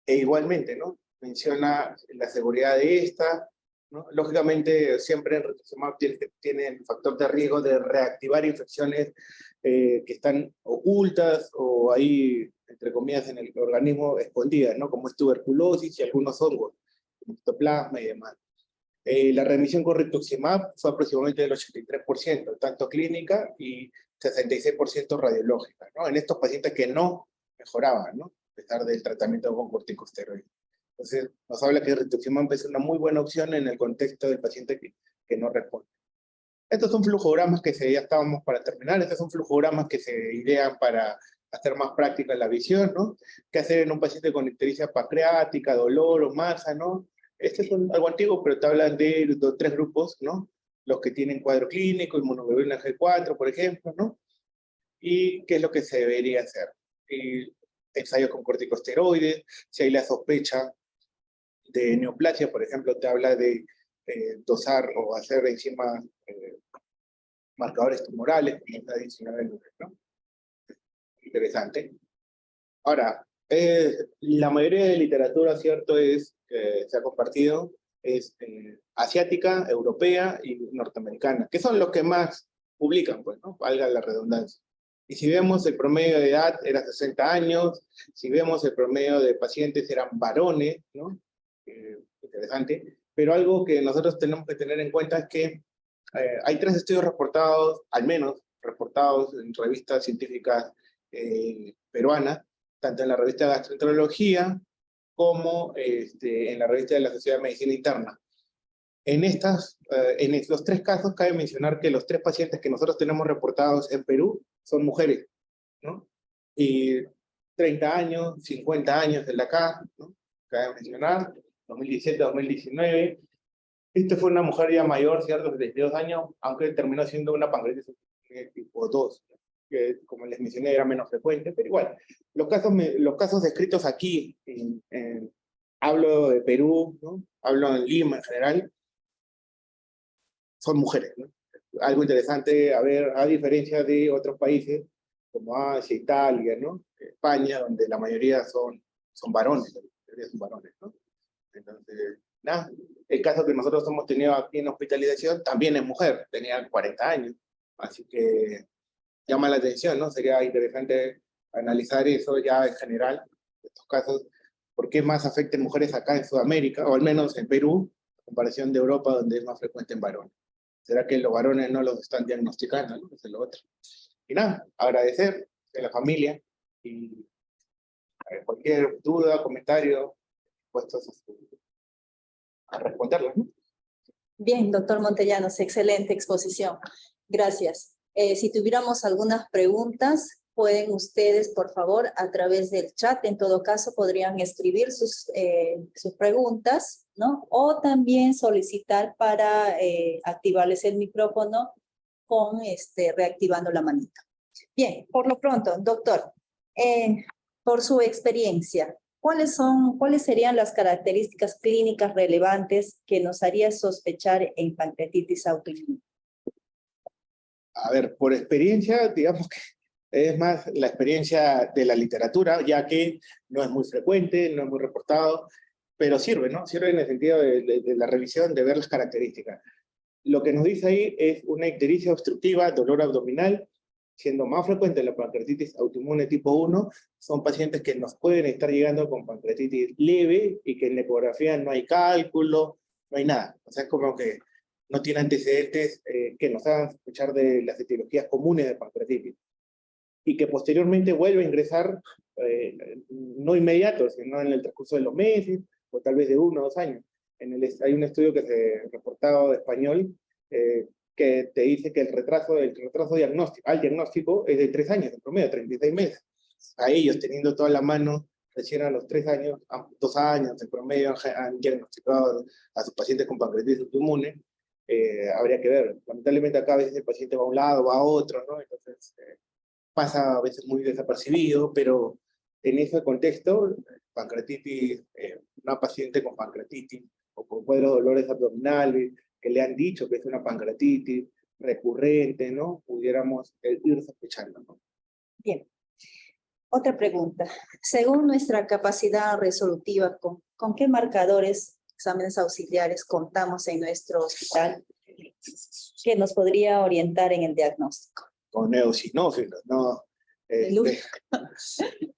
Speaker 2: E igualmente, ¿no? Menciona la seguridad de esta, ¿no? Lógicamente, siempre el rituximab tiene el factor de riesgo de reactivar infecciones que están ocultas o ahí, entre comillas, en el organismo escondidas, ¿no? Como es tuberculosis y algunos hongos, histoplasma y demás. La remisión con rituximab fue aproximadamente del 83%, tanto clínica y 66% radiológica, ¿no? En estos pacientes que no mejoraban, ¿no? A pesar del tratamiento con corticosteroides. Entonces, nos habla que el rituximab es una muy buena opción en el contexto del paciente que no responde. Estos son flujogramas que ya estábamos para terminar, estos son flujogramas que se idean para hacer más práctica la visión, ¿no? ¿Qué hacer en un paciente con ictericia pancreática, dolor o masa, ¿no? Este es algo antiguo, pero te hablan de 3 grupos, ¿no? Los que tienen cuadro clínico, inmunoglobulina G4, por ejemplo, ¿no? Y qué es lo que se debería hacer. Ensayo con corticosteroides, si hay la sospecha de neoplasia, por ejemplo, te habla de dosar o hacer encima marcadores tumorales, como está 19, ¿no? Interesante. Ahora, la mayoría de literatura, cierto, se ha compartido, es asiática, europea y norteamericana, que son los que más publican, pues, ¿no? Valga la redundancia. Y si vemos el promedio de edad era 60 años, si vemos el promedio de pacientes eran varones, ¿no? Interesante. Pero algo que nosotros tenemos que tener en cuenta es que hay 3 estudios reportados, al menos reportados en revistas científicas peruanas, tanto en la revista de Gastroenterología como en la revista de la Sociedad de Medicina Interna. En los 3 casos cabe mencionar que los 3 pacientes que nosotros tenemos reportados en Perú son mujeres, ¿no? Y 30 años, 50 años de acá, ¿no? Cabe mencionar, 2017-2019. Esta fue una mujer ya mayor, ¿cierto? De 32 años, aunque terminó siendo una pancreatitis tipo 2, que como les mencioné era menos frecuente, pero igual. Los casos descritos aquí, hablo de Perú, ¿no? Hablo en Lima en general, son mujeres, ¿no? Algo interesante, a diferencia de otros países, como Asia, Italia, ¿no? España, donde la mayoría son varones, ¿no? Entonces, nada, el caso que nosotros hemos tenido aquí en hospitalización también es mujer, tenía 40 años, así que llama la atención, ¿no? Sería interesante analizar eso ya en general, estos casos, por qué más afectan mujeres acá en Sudamérica, o al menos en Perú, comparación de Europa, donde es más frecuente en varones. ¿Será que los varones no los están diagnosticando, ¿no? Eso es lo otro. Y nada, agradecer a la familia y cualquier duda, comentario, puestos a responderlos, ¿no?
Speaker 3: Bien, doctor Montellanos, excelente exposición. Gracias. Si tuviéramos algunas preguntas, pueden ustedes, por favor, a través del chat, en todo caso, podrían escribir sus preguntas, ¿no? O también solicitar para activarles el micrófono con reactivando la manita. Bien, por lo pronto, doctor, por su experiencia, ¿cuáles serían las características clínicas relevantes que nos haría sospechar en pancreatitis autoinmune?
Speaker 2: A ver, por experiencia, digamos que es más la experiencia de la literatura, ya que no es muy frecuente, no es muy reportado, pero sirve, ¿no? Sirve en el sentido de la revisión, de ver las características. Lo que nos dice ahí es una ictericia obstructiva, dolor abdominal, siendo más frecuente la pancreatitis autoinmune tipo 1, son pacientes que nos pueden estar llegando con pancreatitis leve y que en la ecografía no hay cálculo, no hay nada. O sea, es como que no tiene antecedentes que nos hagan sospechar de las etiologías comunes de pancreatitis. Y que posteriormente vuelve a ingresar, no inmediato, sino en el transcurso de los meses, o tal vez de 1 o 2 años. Hay un estudio que se reportado de español, que te dice que el retraso al diagnóstico es de 3 años, en promedio, 36 meses. A ellos, teniendo toda la mano, recién a los 3 años, 2 años, en promedio, han diagnosticado a sus pacientes con pancreatitis autoinmune. Habría que ver. Lamentablemente acá a veces el paciente va a un lado, va a otro, ¿no? Entonces pasa a veces muy desapercibido, pero en ese contexto, pancreatitis, una paciente con pancreatitis o con cuadros de dolores abdominales, que le han dicho que es una pancreatitis recurrente, ¿no? Pudiéramos ir sospechando, ¿no?
Speaker 3: Bien. Otra pregunta. Según nuestra capacidad resolutiva, ¿con qué marcadores, exámenes auxiliares contamos en nuestro hospital que nos podría orientar en el diagnóstico?
Speaker 2: Con eosinófilos, ¿no?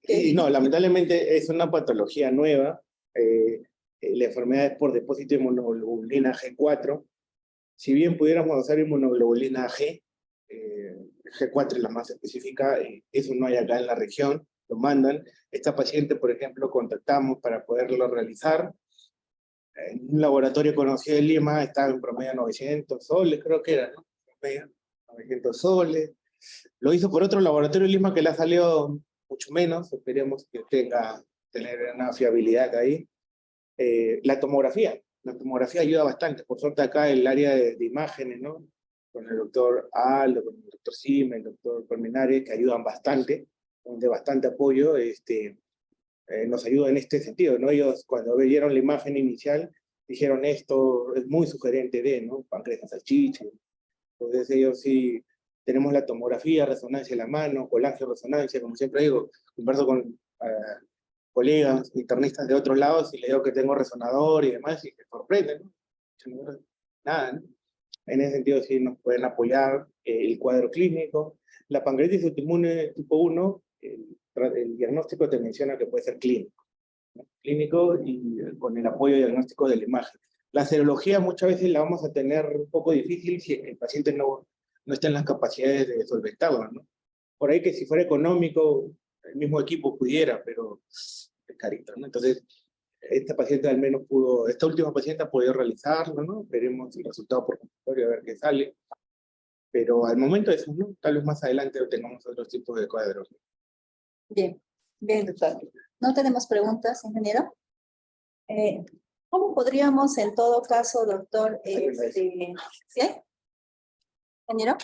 Speaker 2: Y no, lamentablemente es una patología nueva. La enfermedad es por depósito de inmunoglobulina G4. Si bien pudiéramos usar inmunoglobulina G, G4 es la más específica, eso no hay acá en la región, lo mandan. Esta paciente, por ejemplo, contactamos para poderlo realizar. En un laboratorio conocido de Lima estaba en promedio 900 soles, creo que era, ¿no? Promedio, 900 soles. Lo hizo por otro laboratorio de Lima que le ha salido mucho menos, esperemos que tener una fiabilidad ahí. La tomografía ayuda bastante, por suerte acá el área de imágenes, ¿no? Con el doctor Aldo, con el doctor Sima, el doctor Colmenares, que ayudan bastante, de bastante apoyo, nos ayuda en este sentido, ¿no? Ellos cuando vieron la imagen inicial dijeron esto es muy sugerente de, ¿no? Páncreas en salchicha. Entonces ellos sí, tenemos la tomografía, resonancia en la mano, colangio-resonancia, como siempre digo, converso con colegas internistas de otros lados y les digo que tengo resonador y demás, y se sorprenden, ¿no? Nada, ¿no? En ese sentido sí nos pueden apoyar el cuadro clínico. La pancreatitis autoinmune tipo 1, el diagnóstico te menciona que puede ser clínico, ¿no? Clínico y con el apoyo diagnóstico de la imagen. La serología muchas veces la vamos a tener un poco difícil si el paciente no está en las capacidades de solventarla, ¿no? Por ahí que si fuera económico, el mismo equipo pudiera, pero es carito, ¿no? Entonces, esta última paciente ha podido realizarlo, ¿no? Veremos el resultado por consultorio a ver qué sale. Pero al momento de eso, ¿no? Tal vez más adelante tengamos otros tipos de cuadros.
Speaker 3: Bien, bien, doctor. ¿No tenemos preguntas, ingeniero? ¿Cómo podríamos, en todo caso, doctor, ¿sí? ¿Ingeniero?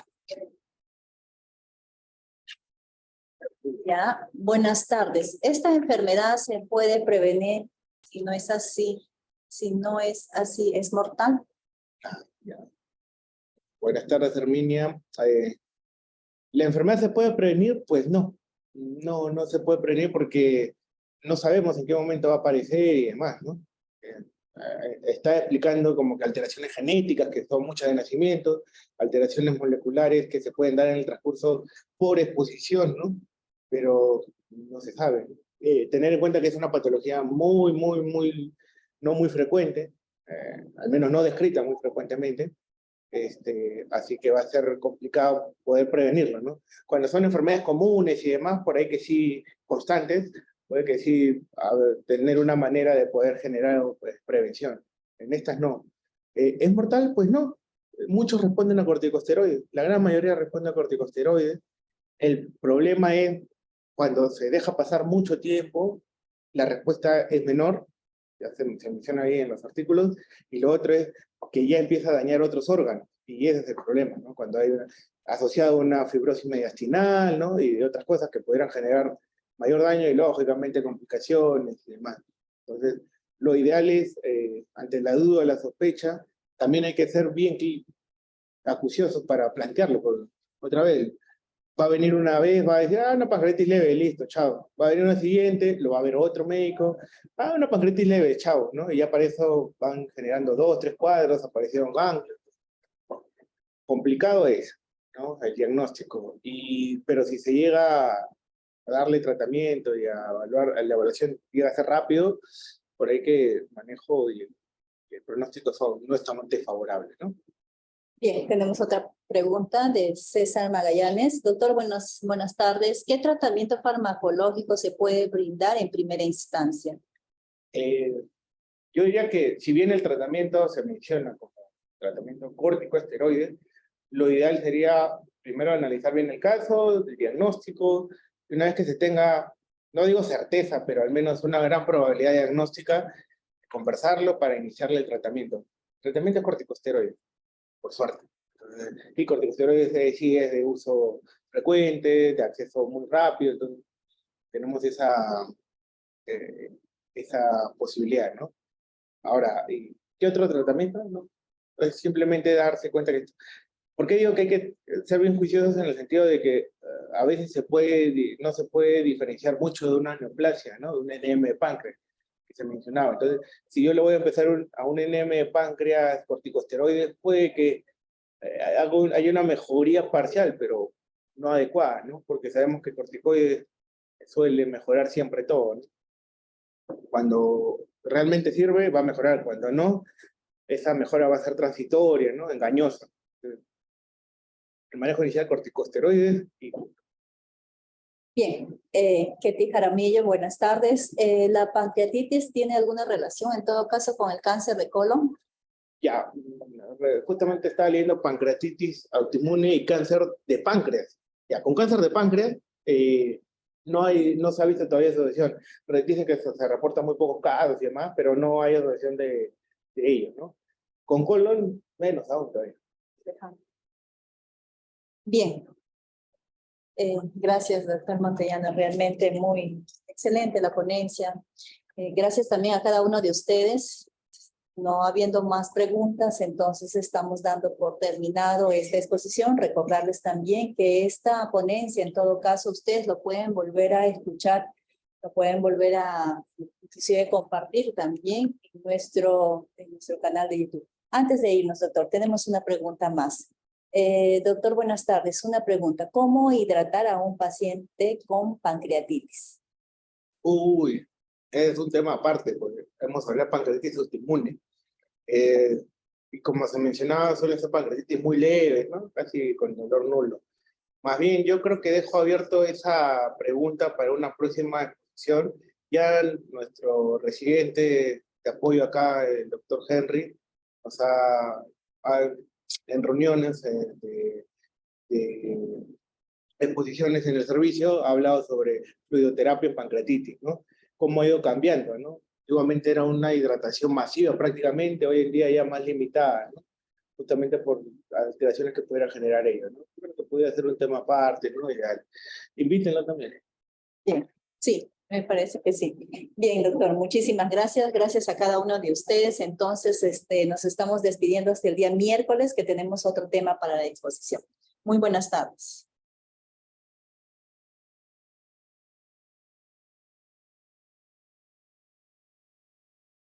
Speaker 3: Ya, buenas tardes. ¿Esta enfermedad se puede prevenir? Si no es así, ¿es mortal?
Speaker 2: Ya. Buenas tardes, Herminia. ¿La enfermedad se puede prevenir? Pues no. No se puede prevenir porque no sabemos en qué momento va a aparecer y demás, ¿no? Está explicando como que alteraciones genéticas, que son muchas de nacimiento, alteraciones moleculares que se pueden dar en el transcurso por exposición, ¿no? Pero no se sabe. Tener en cuenta que es una patología no muy frecuente, al menos no descrita muy frecuentemente, así que va a ser complicado poder prevenirlo, ¿no? Cuando son enfermedades comunes y demás, por ahí que sí, constantes, puede que sí tener una manera de poder generar pues, prevención. En estas no. ¿Es mortal? Pues no. Muchos responden a corticosteroides. La gran mayoría responde a corticosteroides. El problema es cuando se deja pasar mucho tiempo, la respuesta es menor, ya se menciona ahí en los artículos, y lo otro es que ya empieza a dañar otros órganos, y ese es el problema, ¿no? Cuando hay asociado una fibrosis mediastinal, ¿no? Y otras cosas que pudieran generar mayor daño y lógicamente complicaciones y demás. Entonces, lo ideal es, ante la duda o la sospecha, también hay que ser bien acuciosos para plantearlo. Por, otra vez, va a venir una vez, va a decir, una pancreatitis leve, listo, chao. Va a venir una siguiente, lo va a ver otro médico, una pancreatitis leve, chao, ¿no? Y ya para eso van generando 2, 3 cuadros, aparecieron ganglios. Complicado es, ¿no? El diagnóstico. Pero si se llega a darle tratamiento y a evaluar, la evaluación llega a ser rápido, por ahí que el manejo y el pronóstico no es tan desfavorable, ¿no?
Speaker 3: Bien, tenemos otra pregunta de César Magallanes. Doctor, buenas tardes. ¿Qué tratamiento farmacológico se puede brindar en primera instancia?
Speaker 2: Yo diría que si bien el tratamiento se menciona como tratamiento corticosteroide, lo ideal sería primero analizar bien el caso, el diagnóstico, y una vez que se tenga, no digo certeza, pero al menos una gran probabilidad diagnóstica, conversarlo para iniciarle el tratamiento. El tratamiento es corticosteroide, por suerte. Y corticosteroides sí es de uso frecuente, de acceso muy rápido, entonces tenemos esa posibilidad, ¿no? Ahora, ¿qué otro tratamiento? No, es simplemente darse cuenta que... ¿Por qué digo que hay que ser bien juiciosos en el sentido de que a veces no se puede diferenciar mucho de una neoplasia, ¿no? De un NM de páncreas, que se mencionaba. Entonces, si yo le voy a empezar a un NM de páncreas corticosteroides, puede que hay una mejoría parcial, pero no adecuada, ¿no? Porque sabemos que corticoides suele mejorar siempre todo, ¿no? Cuando realmente sirve, va a mejorar. Cuando no, esa mejora va a ser transitoria, ¿no? Engañosa. El manejo inicial de corticosteroides y...
Speaker 3: Bien, Ketty Jaramillo, buenas tardes. ¿La pancreatitis tiene alguna relación en todo caso con el cáncer de colon?
Speaker 2: Ya, justamente estaba leyendo pancreatitis autoinmune y cáncer de páncreas. Ya, con cáncer de páncreas no se ha visto todavía asociación. Pero dicen que se reportan muy pocos casos y demás, pero no hay asociación de ellos, ¿no? Con colon, menos aún todavía.
Speaker 3: Bien. Gracias, doctor Montellano. Realmente muy excelente la ponencia. Gracias también a cada uno de ustedes. No habiendo más preguntas, entonces estamos dando por terminado esta exposición. Recordarles también que esta ponencia, en todo caso, ustedes lo pueden volver a escuchar, lo pueden volver a inclusive compartir también en nuestro canal de YouTube. Antes de irnos, doctor, tenemos una pregunta más. Doctor, buenas tardes. Una pregunta. ¿Cómo hidratar a un paciente con pancreatitis?
Speaker 2: Uy, es un tema aparte, porque hemos hablado de pancreatitis autoinmune. Y como se mencionaba, suele ser pancreatitis muy leve, ¿no? Casi con dolor nulo. Más bien, yo creo que dejo abierto esa pregunta para una próxima exposición. Ya nuestro residente de apoyo acá, el doctor Henry, en reuniones de exposiciones en el servicio, ha hablado sobre fluidoterapia en pancreatitis, ¿no? Cómo ha ido cambiando, ¿no? Antiguamente era una hidratación masiva prácticamente, hoy en día ya más limitada, ¿no? Justamente por las alteraciones que pudiera generar ello, ¿no? Creo que pudiera ser un tema aparte, ¿no? Ideal. Invítenlo también.
Speaker 3: Bien, sí, me parece que sí. Bien, doctor, muchísimas gracias. Gracias a cada uno de ustedes. Entonces, nos estamos despidiendo hasta el día miércoles, que tenemos otro tema para la exposición. Muy buenas tardes.